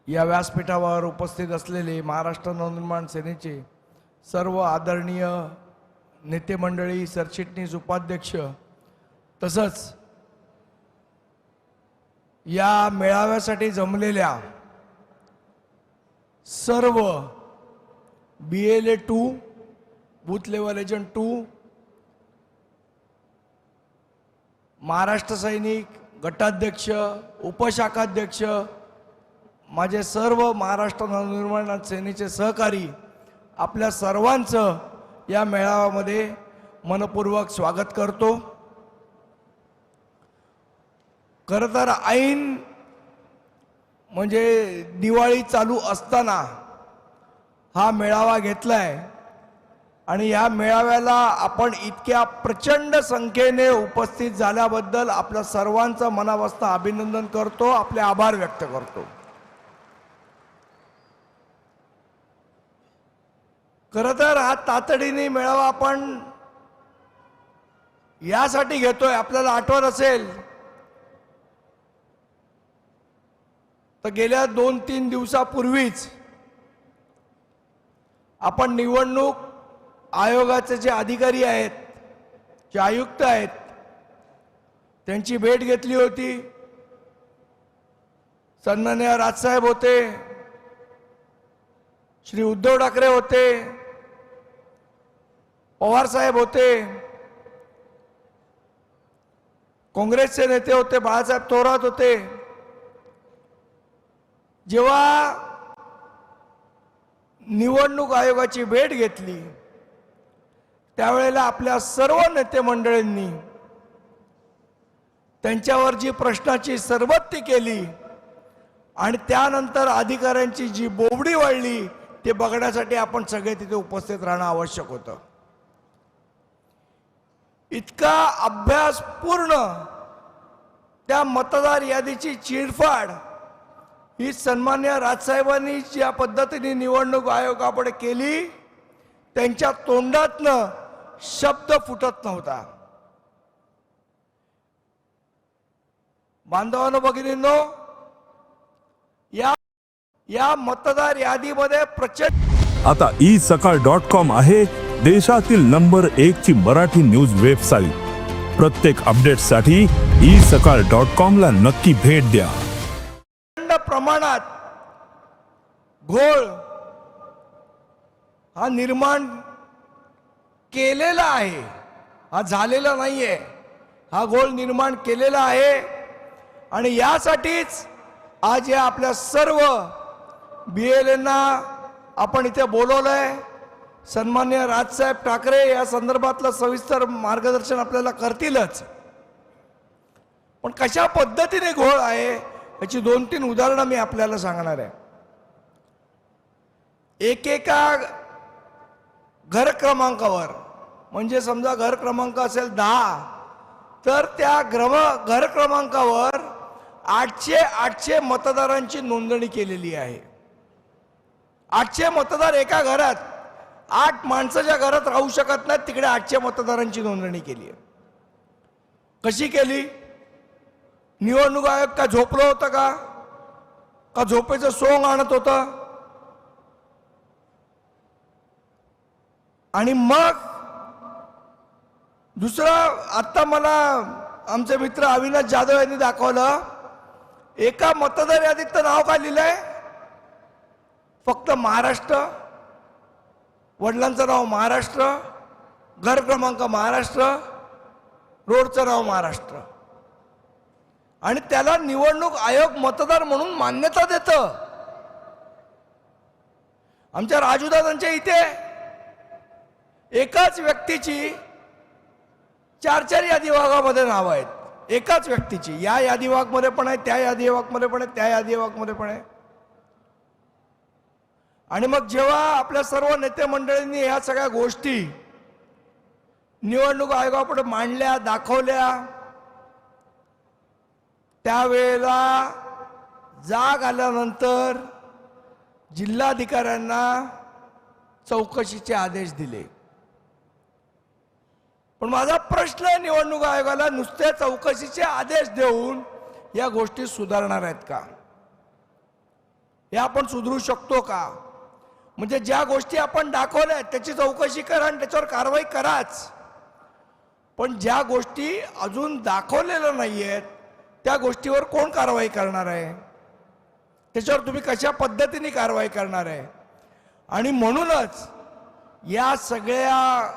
या व्यासपीठावर उपस्थित असलेले महाराष्ट्र नवनिर्माण सेनेचे सर्व आदरणीय नेते मंडळी, सरचिटणीस, उपाध्यक्ष, तसंच या मेळाव्यासाठी जमलेल्या सर्व BLA 2 booth level agent 2, Maharashtra सैनिक, गटाध्यक्ष, उपशाखाध्यक्ष, माझे सर्व महाराष्ट्र नवनिर्माण सेनेचे सहकारी, आपल्या सर्वांचं या मेळाव्यामध्ये मनपूर्वक स्वागत करतो। खरं तर ऐन म्हणजे दिवाळी चालू असताना हा मेळावा घेतलाय आणि या मेळाव्याला आपण इतक्या प्रचंड संख्येने उपस्थित झाल्याबद्दल आपल्या सर्वांचं मनापासून अभिनंदन करतो, आपले आभार व्यक्त करतो। खरं तर हा तातडीने मेळावा आपण यासाठी घेतोय, आपल्याला आठवत असेल तर गेल्या 2-3 दिवसापूर्वीच आपण निवडणूक आयोगाचे जे अधिकारी आहेत, जे आयुक्त आहेत, त्यांची भेट घेतली होती। सन्माननीय राजसाहेब होते, श्री उद्धव ठाकरे होते, पवार साहेब होते, काँग्रेसचे नेते होते, बाळासाहेब थोरात होते। जेव्हा निवडणूक आयोगाची भेट घेतली त्यावेळेला आपल्या सर्व नेते मंडळींनी त्यांच्यावर जी प्रश्नाची सरबत्ती केली आणि त्यानंतर अधिकाऱ्यांची जी बोबडी वळली ते बघण्यासाठी आपण सगळे तिथे उपस्थित राहणं आवश्यक होतं। इतका अभ्यासपूर्ण त्या मतदार यादीची चिरफाड ही सन्मान्य राजसाहेबांनी ज्या पद्धतीने निवडणूक आयोगापुढे केली, त्यांच्या तोंडातनं शब्द फुटत नव्हता। बांधवांनो, भगिनींनो, या मतदार यादीमध्ये प्रचंड आता isakal.com आहे देशातील नंबर 1 ची मराठी न्यूज वेबसाईट। प्रत्येक अपडेटसाठी isakal.com ला नक्की भेट द्या। प्रमाणात घोळ हा निर्माण केलेला आहे, हा झालेला नाहीये, हा घोळ निर्माण केलेला आहे। आणि यासाठीच आज या आपल्या सर्व BLAंना आपण इथे बोलवलंय। सन्माननीय राजसाहेब ठाकरे या संदर्भातलं सविस्तर मार्गदर्शन आपल्याला करतीलच, पण कशा पद्धतीने घोळ आहे याची 2-3 उदाहरणं मी आपल्याला सांगणार आहे। एकेका घर क्रमांकावर, म्हणजे समजा घर क्रमांक असेल 10, तर त्या घर क्रमांकावर 800 मतदारांची नोंदणी केलेली आहे। 800 मतदार एका घरात, 8 माणसाच्या घरात राहू शकत नाहीत, तिकडे 800 मतदारांची नोंदणी केली आहे। कशी केली? निवडणूक आयोग का झोपलं होतं का झोपेचं सोंग आणत होतं? आणि मग दुसरं, आता मला आमचे मित्र अविनाश जाधव यांनी दाखवलं, एका मतदार यादीत तर नाव काय लिहिलंय? फक्त महाराष्ट्र, वडिलांचं नाव महाराष्ट्र, घर क्रमांक महाराष्ट्र, रोडचं नाव महाराष्ट्र, आणि त्याला निवडणूक आयोग मतदार म्हणून मान्यता देतं। आमच्या राजूदादांच्या इथे एकाच व्यक्तीची 4 यादी विभागामध्ये नाव आहेत, एकाच व्यक्तीची, या यादी विभागामध्ये पण आहे, त्या यादी विभागामध्ये पण आहे, त्या यादी विभागामध्ये पण आहे। आणि मग जेव्हा आपल्या सर्व नेते मंडळींनी ह्या सगळ्या गोष्टी निवडणूक आयोगापुढे मांडल्या, दाखवल्या, त्यावेळेला जाग आल्यानंतर जिल्हाधिकाऱ्यांना चौकशीचे आदेश दिले। पण माझा प्रश्न आहे, निवडणूक आयोगाला नुसते चौकशीचे आदेश देऊन या गोष्टी सुधारणार आहेत का? हे आपण सुधारू शकतो का? म्हणजे ज्या गोष्टी आपण दाखवल्या त्याची चौकशी करा आणि त्याच्यावर कारवाई कराच, पण ज्या गोष्टी अजून दाखवलेल्या नाही आहेत त्या गोष्टीवर कोण कारवाई करणार आहे? त्याच्यावर तुम्ही कशा पद्धतीने कारवाई करणार आहे? आणि म्हणूनच या सगळ्या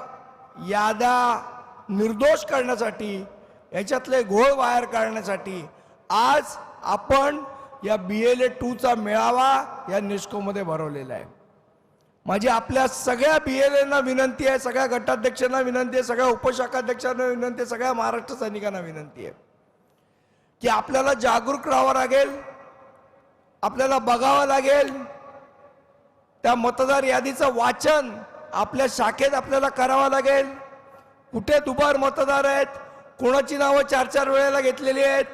याद्या निर्दोष करण्यासाठी, याच्यातले घोळ बाहेर काढण्यासाठी आज आपण या BLA 2चा मेळावा या निस्कोमध्ये भरवलेला आहे. माझी आपल्या सगळ्या BLAंना विनंती आहे, सगळ्या गटाध्यक्षांना विनंती आहे, सगळ्या उपशाखाध्यक्षांना विनंती आहे, सगळ्या महाराष्ट्र सैनिकांना विनंती आहे की आपल्याला जागरूक राहावं लागेल, आपल्याला बघावं लागेल. त्या मतदार यादीचं वाचन आपल्या शाखेत आपल्याला करावं लागेल. कुठे दुबार मतदार आहेत, कोणाची नावं 4-4 वेळेला घेतलेली आहेत,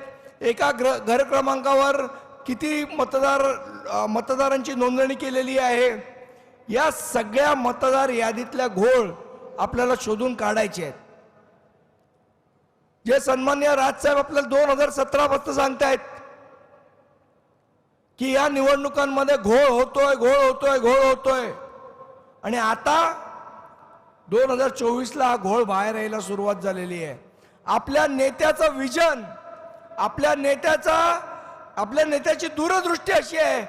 एका घर क्रमांकावर किती मतदारांची नोंदणी केलेली आहे, या सगळ्या मतदार यादीतल्या घोळ आपल्याला शोधून काढायचे आहेत. जे सन्माननीय राजसाहेब आपल्याला 2017 पासून सांगतायत की या निवडणुकांमध्ये घोळ होतोय, आणि आता 2024ला हा घोळ बाहेर यायला सुरुवात झालेली आहे. आपल्या नेत्याचं विजन, आपल्या नेत्याची दूरदृष्टी अशी आहे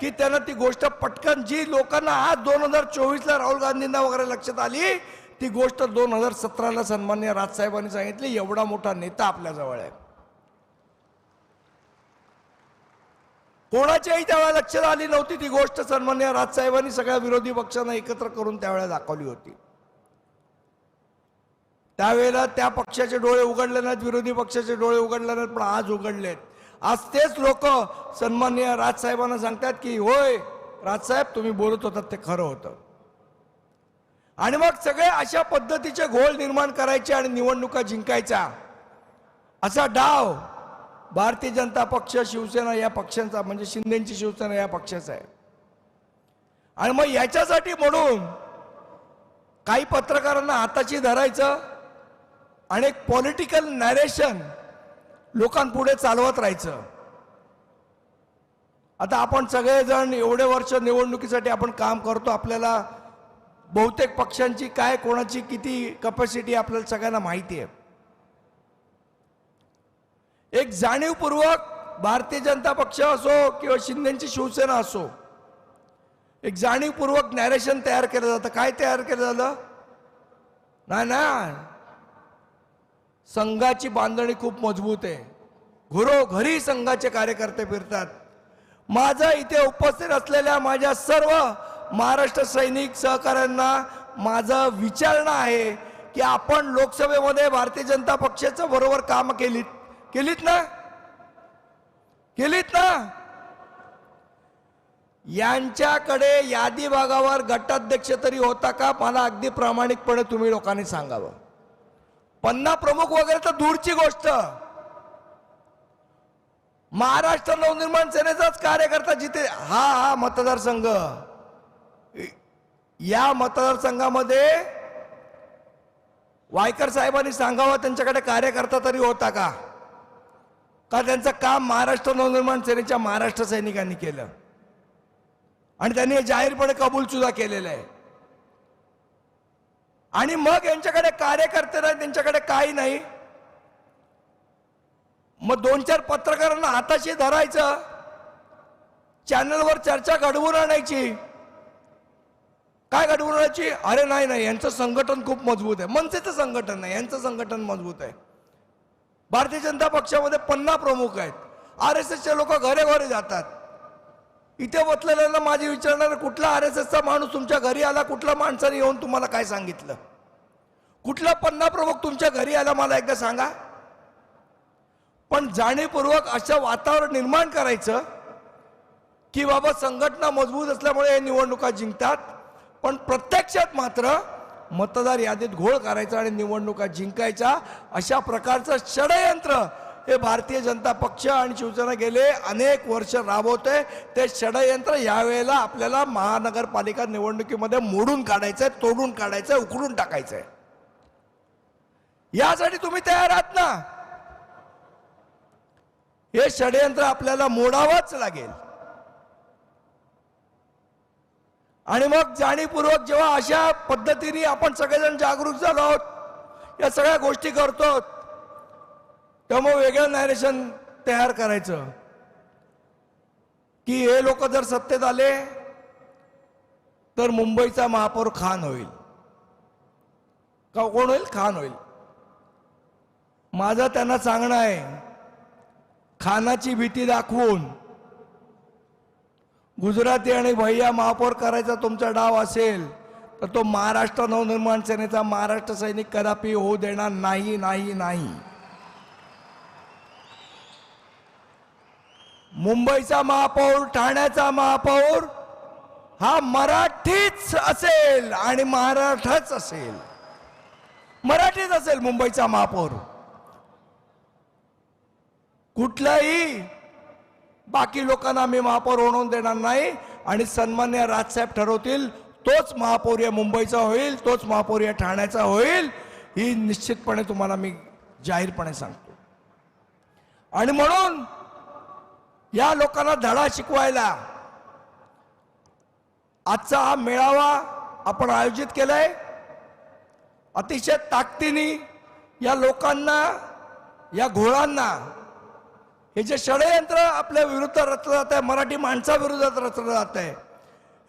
की त्यांना ती गोष्ट पटकन, जी लोकांना आज 2024ला राहुल गांधींना वगैरे लक्षात आली, ती गोष्ट 2017ला सन्माननीय राजसाहेबांनी सांगितली. एवढा मोठा नेता आपल्या जवळ आहे. कोणाच्याही त्यावेळेला लक्षात आली नव्हती ती गोष्ट. सन्माननीय राजसाहेबांनी सगळ्या विरोधी पक्षांना एकत्र करून त्यावेळेला दाखवली होती. त्यावेळेला त्या पक्षाचे डोळे उघडले नाहीत, विरोधी पक्षाचे डोळे उघडले नाहीत, पण आज उघडलेत. आज तेच लोक सन्माननीय राजसाहेबांना सांगतात की होय राजसाहेब, तुम्ही बोलत होतात ते खरं होतं. आणि मग सगळे अशा पद्धतीचे घोळ निर्माण करायचे आणि निवडणुका जिंकायचा, असा डाव भारतीय जनता पक्ष, शिवसेना या पक्षांचा, म्हणजे शिंदेची शिवसेना या पक्षाचा आहे. आणि मग याच्यासाठी म्हणून काही पत्रकारांना हाताशी धरायचं आणि एक पॉलिटिकल नॅरेशन लोकांपुढे चालवत राहायचं. आता आपण सगळेजण एवढे वर्ष निवडणुकीसाठी आपण काम करतो, आपल्याला बहुतेक पक्षांची काय, कोणाची किती कॅपॅसिटी आपल्याला सगळ्यांना माहिती आहे. एक जाणीवपूर्वक भारतीय जनता पक्ष असो किंवा शिंदेची शिवसेना असो, एक जाणीवपूर्वक नॅरेशन तयार केलं जातं. काय तयार केलं झालं? नाही, संघाची बांधणी खूप मजबूत आहे. घरोघरी संघाचे कार्यकर्ते फिरतात. माझं इथे उपस्थित असलेल्या माझ्या सर्व महाराष्ट्र सैनिक सहकाऱ्यांना माझं विचारणं आहे की आपण लोकसभेमध्ये भारतीय जनता पक्षाचं बरोबर काम केलीत ना? यांच्याकडे यादी भागावर गटाध्यक्ष तरी होता का? मला अगदी प्रामाणिकपणे तुम्ही लोकांनी सांगावं. पन्ना प्रमुख वगैरे तर दूरची गोष्ट. महाराष्ट्र नवनिर्माण सेनेचाच कार्यकर्ता जिथे हा मतदारसंघ, या मतदारसंघामध्ये वायकर साहेबांनी सांगावं त्यांच्याकडे कार्यकर्ता तरी होता का? का त्यांचं काम महाराष्ट्र नवनिर्माण सेनेच्या महाराष्ट्र सैनिकांनी केलं आणि त्यांनी हे जाहीरपणे कबूल सुद्धा केलेलं आहे. आणि मग यांच्याकडे कार्यकर्ते नाही, त्यांच्याकडे काही नाही. मग 2-4 पत्रकारांना हाताशी धरायचं, चॅनलवर चर्चा घडवून आणायची. काय घडवून आणायची? अरे नाही, यांचं संघटन खूप मजबूत आहे. मनसेचं संघटन नाही, यांचं संघटन मजबूत आहे. भारतीय जनता पक्षामध्ये 50 प्रमुख आहेत. RSSचे लोक घरे जातात. इथे बसलेल्यांना माझी विचारणार, कुठला RSSचा माणूस तुमच्या घरी आला? कुठल्या माणसाने येऊन तुम्हाला काय सांगितलं? कुठला 50 प्रमुख तुमच्या घरी आला मला एकदा सांगा. पण जाणीवपूर्वक असं वातावरण निर्माण करायचं की बाबा संघटना मजबूत असल्यामुळे हे निवडणुका जिंकतात, पण प्रत्यक्षात मात्र मतदार यादीत घोळ करायचा आणि निवडणुका जिंकायचा, अशा प्रकारचं षडयंत्र हे भारतीय जनता पक्ष आणि शिवसेना गेले अनेक वर्ष राबवते. ते षडयंत्र यावेळेला आपल्याला महानगरपालिका निवडणुकीमध्ये मोडून काढायचंय, तोडून काढायचंय, उखडून टाकायचंय. यासाठी तुम्ही तयार आहात ना? हे षडयंत्र आपल्याला मोडावंच लागेल. आणि मग जाणीवपूर्वक जेव्हा अशा पद्धतीने आपण सगळेजण जागरूक झालो आहोत, या सगळ्या गोष्टी करतो, तेव्हा वेगळं नॅरेशन तयार करायचं की हे लोक जर सत्तेत आले तर मुंबईचा महापौर खान होईल. का कोण होईल? खान होईल. माझं त्यांना सांगणं आहे, खानाची भीती दाखवून गुजराती आणि भैया महापौर करायचा तुमचा डाव असेल तर तो महाराष्ट्र नवनिर्माण सेनेचा महाराष्ट्र सैनिक कदापि होऊ देणार नाही नाही नाही. मुंबईचा महापौर, ठाण्याचा महापौर हा मराठीच असेल आणि महाराष्ट्रच असेल. मराठीच असेल मुंबईचा महापौर. कुठल्याही बाकी लोकांना आम्ही महापौर होऊन देणार नाही आणि सन्मान्य राजसाहेब ठरवतील तोच महापौर या मुंबईचा होईल, तोच महापौर या ठाण्याचा होईल, ही निश्चितपणे तुम्हाला मी जाहीरपणे सांगतो. आणि म्हणून या लोकांना धडा शिकवायला आजचा हा मेळावा आपण आयोजित केलाय. अतिशय ताकदीने या लोकांना, या घोळांना, हे जे षडयंत्र आपल्या विरुद्ध रचलं जात आहे, मराठी माणसाविरोधात रचलं जात आहे,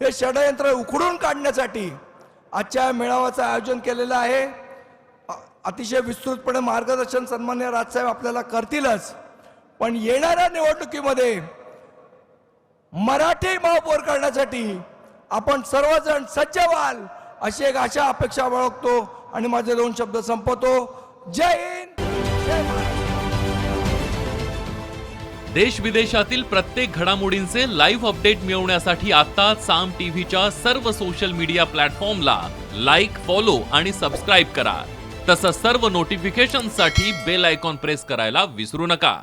हे षडयंत्र उखडून काढण्यासाठी आजच्या मेळाव्याचं आयोजन केलेलं आहे. अतिशय विस्तृतपणे मार्गदर्शन सन्मान्य राजसाहेब आपल्याला करतीलच, पण येणाऱ्या निवडणुकीमध्ये मराठी महापौर करण्यासाठी आपण सर्वजण सज्ज व्हाल अशी एक आशा अपेक्षा बाळगतो आणि माझे 2 शब्द संपवतो. जय हिंद, जय महाराष्ट्र. देश विदेशातील प्रत्येक घडामोडींचे लाईव्ह अपडेट मिळवण्यासाठी आता साम टीव्हीच्या सर्व सोशल मीडिया प्लॅटफॉर्मला लाईक, फॉलो आणि सबस्क्राईब करा. तसंच सर्व नोटिफिकेशनसाठी बेल आयकॉन प्रेस करायला विसरू नका.